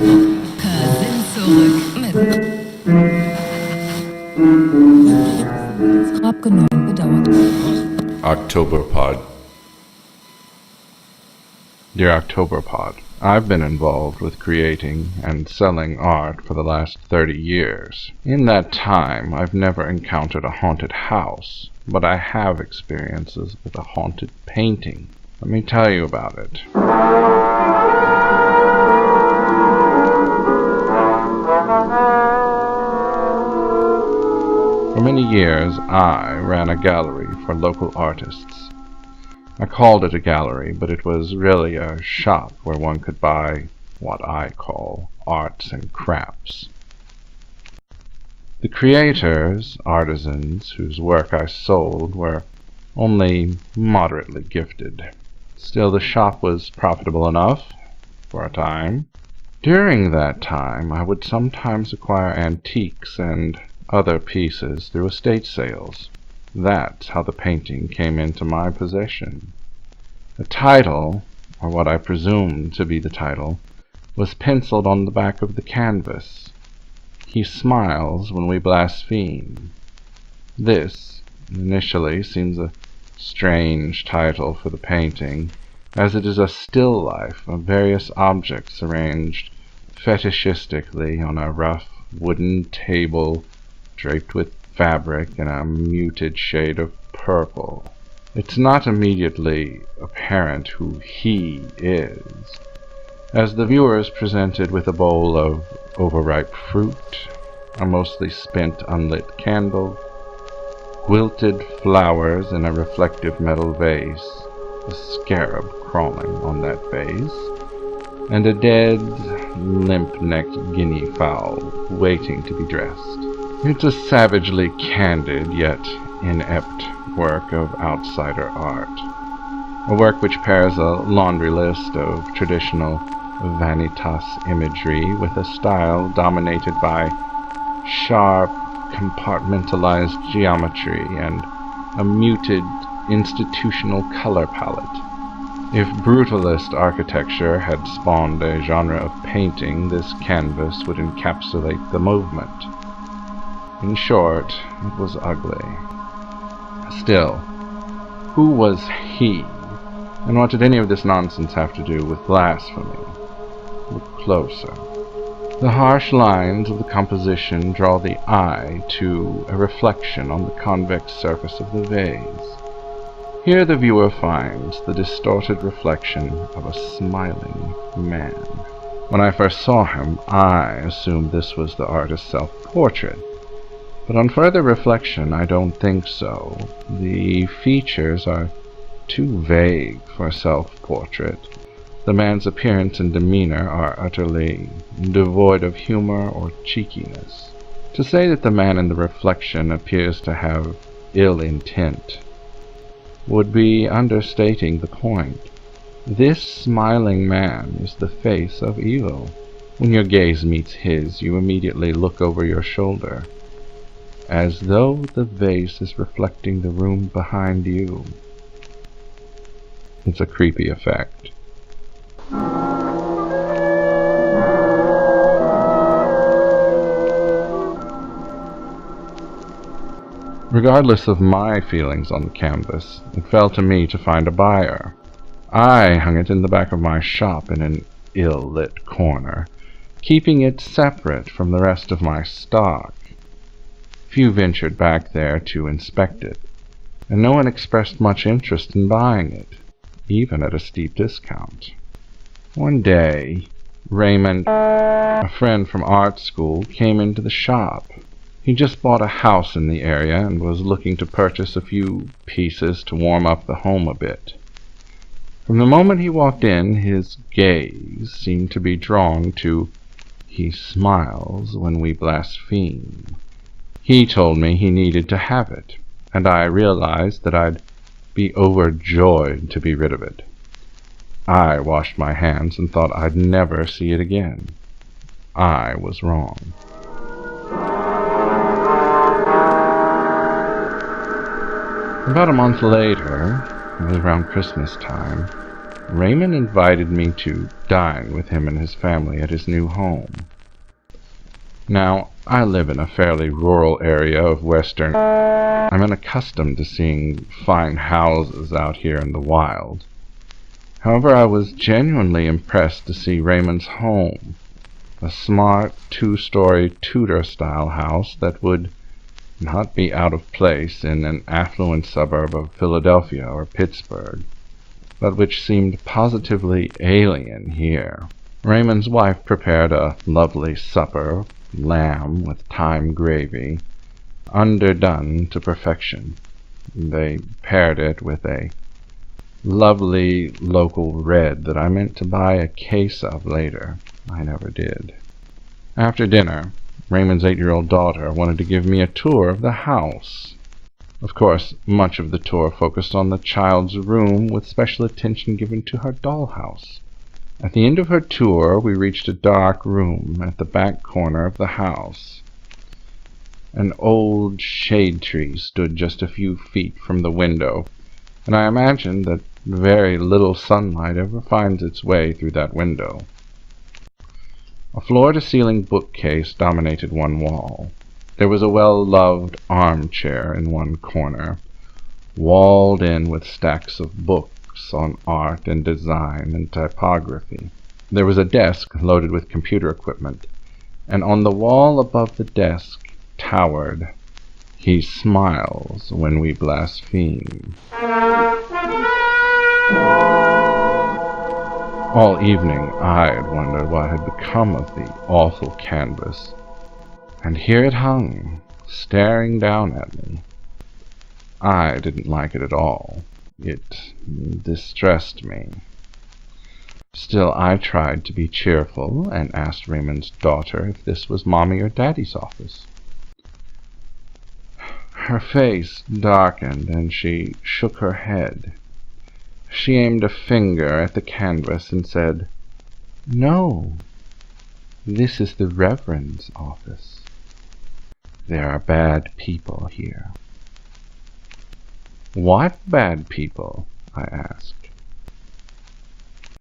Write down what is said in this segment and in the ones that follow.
האזן zurück mit abgenommen bedauert. Octoberpod. Dear Octoberpod, I've been involved with creating and selling art for the last 30 years. In that time, I've never encountered a haunted house, but I have experiences with a haunted painting. Let me tell you about it. For many years, I ran a gallery for local artists. I called it a gallery, but it was really a shop where one could buy what I call arts and crafts. The creators, artisans, whose work I sold were only moderately gifted. Still, the shop was profitable enough for a time. During that time, I would sometimes acquire antiques and other pieces through estate sales. That's how the painting came into my possession. The title, or what I presumed to be the title, was penciled on the back of the canvas. He smiles when we blaspheme. This, initially, seems a strange title for the painting, as it is a still life of various objects arranged fetishistically on a rough wooden table draped with fabric in a muted shade of purple. It's not immediately apparent who he is, as the viewer is presented with a bowl of overripe fruit, a mostly spent unlit candle, wilted flowers in a reflective metal vase, a scarab crawling on that vase, and a dead, limp-necked guinea fowl waiting to be dressed. It's a savagely candid yet inept work of outsider art, a work which pairs a laundry list of traditional vanitas imagery with a style dominated by sharp, compartmentalized geometry and a muted, institutional color palette. If brutalist architecture had spawned a genre of painting, this canvas would encapsulate the movement. In short, it was ugly. Still, who was he? And what did any of this nonsense have to do with blasphemy? Look closer. The harsh lines of the composition draw the eye to a reflection on the convex surface of the vase. Here the viewer finds the distorted reflection of a smiling man. When I first saw him, I assumed this was the artist's self-portrait. But on further reflection, I don't think so. The features are too vague for a self-portrait. The man's appearance and demeanor are utterly devoid of humor or cheekiness. To say that the man in the reflection appears to have ill intent would be understating the point. This smiling man is the face of evil. When your gaze meets his, you immediately look over your shoulder, as though the vase is reflecting the room behind you. It's a creepy effect. Regardless of my feelings on the canvas, it fell to me to find a buyer. I hung it in the back of my shop in an ill-lit corner, keeping it separate from the rest of my stock. Few ventured back there to inspect it, and no one expressed much interest in buying it, even at a steep discount. One day, Raymond, a friend from art school, came into the shop. He just bought a house in the area and was looking to purchase a few pieces to warm up the home a bit. From the moment he walked in, his gaze seemed to be drawn to "He smiles when we blaspheme." He told me he needed to have it, and I realized that I'd be overjoyed to be rid of it. I washed my hands and thought I'd never see it again. I was wrong. About a month later, it was around Christmas time, Raymond invited me to dine with him and his family at his new home. Now, I live in a fairly rural area of Western. I'm unaccustomed to seeing fine houses out here in the wild. However, I was genuinely impressed to see Raymond's home, a smart, two-story Tudor-style house that would not be out of place in an affluent suburb of Philadelphia or Pittsburgh, but which seemed positively alien here. Raymond's wife prepared a lovely supper, lamb with thyme gravy, underdone to perfection. They paired it with a lovely local red that I meant to buy a case of later. I never did. After dinner, Raymond's 8-year-old daughter wanted to give me a tour of the house. Of course, much of the tour focused on the child's room, with special attention given to her dollhouse. At the end of her tour, we reached a dark room at the back corner of the house. An old shade tree stood just a few feet from the window, and I imagined that very little sunlight ever finds its way through that window. A floor-to-ceiling bookcase dominated one wall. There was a well-loved armchair in one corner, walled in with stacks of books on art and design and typography. There was a desk loaded with computer equipment, and on the wall above the desk towered, "He smiles when we blaspheme." All evening I had wondered what had become of the awful canvas, and here it hung, staring down at me. I didn't like it at all. It distressed me. Still, I tried to be cheerful and asked Raymond's daughter if this was Mommy or Daddy's office. Her face darkened and she shook her head. She aimed a finger at the canvas and said, "No, this is the Reverend's office. There are bad people here." "What bad people?" I asked.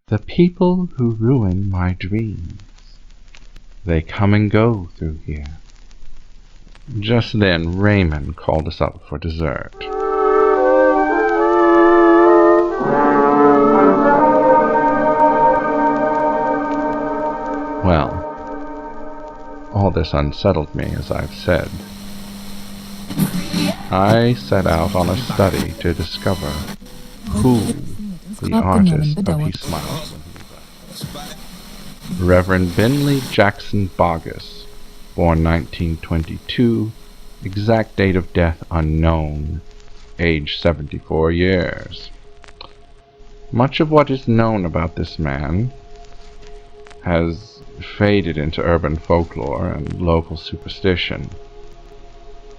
"The people who ruin my dreams. They come and go through here." Just then Raymond called us up for dessert. Well, all this unsettled me, as I've said. I set out on a study to discover who the artist of He Smiles When He Blaspheme. Reverend Bentley Jackson Bogus, born 1922, exact date of death unknown, age 74 years. Much of what is known about this man has faded into urban folklore and local superstition.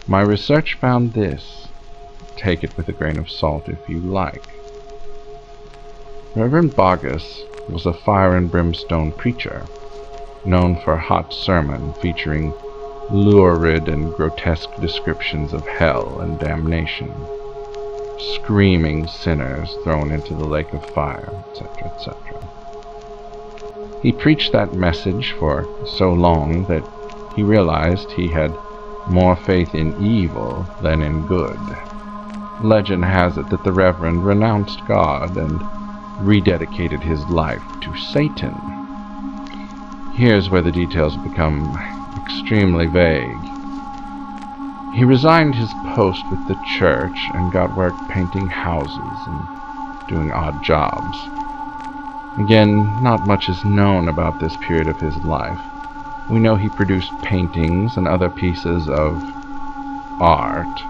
My research found this. Take it with a grain of salt if you like. Reverend Bogus was a fire and brimstone preacher, known for a hot sermon featuring lurid and grotesque descriptions of hell and damnation, screaming sinners thrown into the lake of fire, etc., etc. He preached that message for so long that he realized he had more faith in evil than in good. Legend has it that the Reverend renounced God and rededicated his life to Satan. Here's where the details become extremely vague. He resigned his post with the church and got work painting houses and doing odd jobs. Again, not much is known about this period of his life. We know he produced paintings and other pieces of art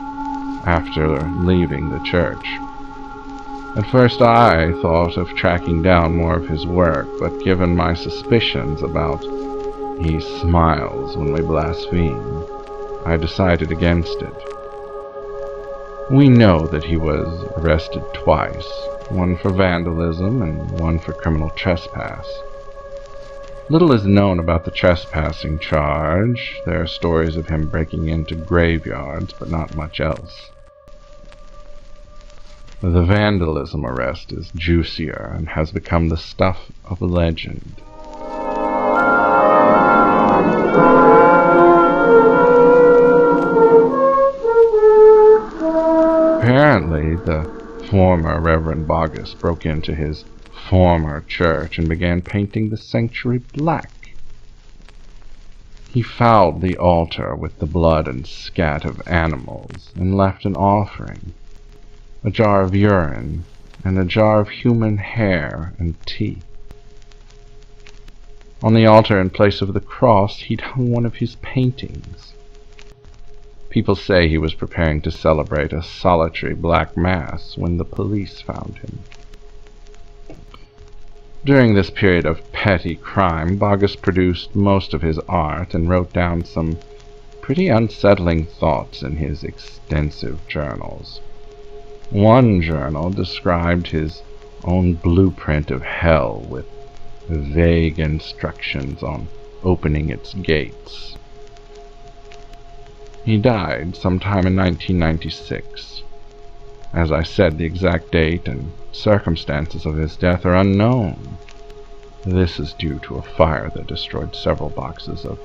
after leaving the church. At first I thought of tracking down more of his work, but given my suspicions about He Smiles When We Blaspheme, I decided against it. We know that he was arrested twice, one for vandalism and one for criminal trespass. Little is known about the trespassing charge. There are stories of him breaking into graveyards, but not much else. The vandalism arrest is juicier and has become the stuff of legend. Apparently, the former Reverend Bogus broke into his former church and began painting the sanctuary black. He fouled the altar with the blood and scat of animals and left an offering, a jar of urine, and a jar of human hair and teeth. On the altar, in place of the cross, he'd hung one of his paintings. People say he was preparing to celebrate a solitary black mass when the police found him. During this period of petty crime, Bogus produced most of his art and wrote down some pretty unsettling thoughts in his extensive journals. One journal described his own blueprint of hell with vague instructions on opening its gates. He died sometime in 1996. As I said, the exact date and circumstances of his death are unknown. This is due to a fire that destroyed several boxes of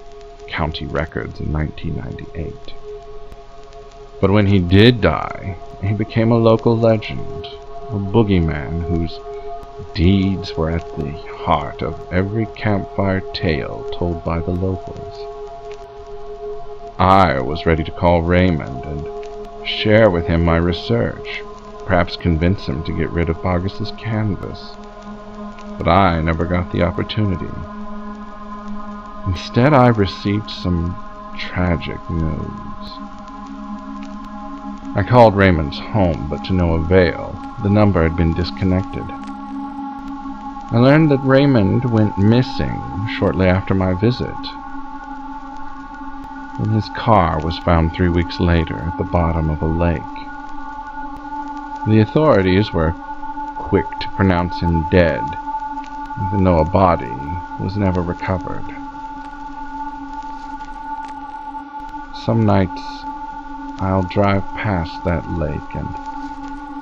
county records in 1998. But when he did die, he became a local legend, a boogeyman whose deeds were at the heart of every campfire tale told by the locals. I was ready to call Raymond and share with him my research, perhaps convince him to get rid of Bogus's canvas. But I never got the opportunity. Instead, I received some tragic news. I called Raymond's home, but to no avail. The number had been disconnected. I learned that Raymond went missing shortly after my visit, when his car was found 3 weeks later at the bottom of a lake. The authorities were quick to pronounce him dead, even though a body was never recovered. Some nights I'll drive past that lake and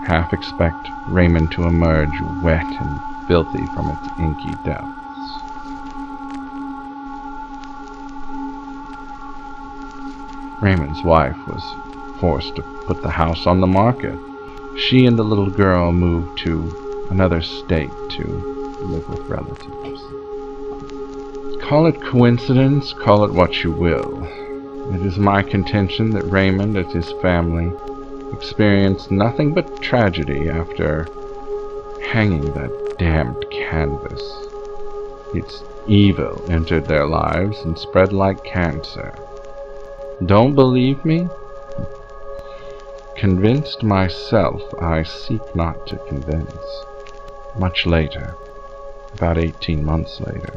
half expect Raymond to emerge wet and filthy from its inky depths. Raymond's wife was forced to put the house on the market. She and the little girl moved to another state to live with relatives. Call it coincidence, call it what you will. It is my contention that Raymond and his family experienced nothing but tragedy after hanging that damned canvas. Its evil entered their lives and spread like cancer. Don't believe me? Convinced myself, I seek not to convince. Much later, about 18 months later,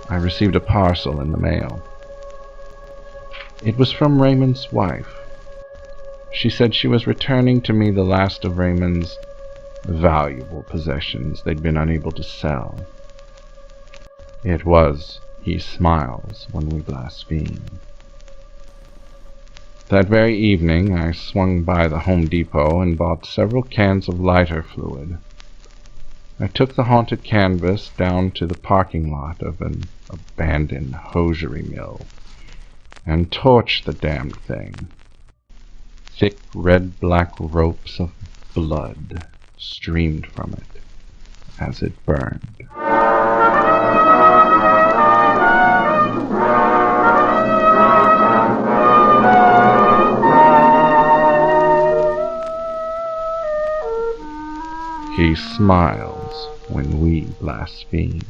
I received a parcel in the mail. It was from Raymond's wife. She said she was returning to me the last of Raymond's valuable possessions they'd been unable to sell. It was He Smiles When We Blaspheme. That very evening, I swung by the Home Depot and bought several cans of lighter fluid. I took the haunted canvas down to the parking lot of an abandoned hosiery mill and torched the damned thing. Thick red-black ropes of blood streamed from it as it burned. He smiles when we blaspheme.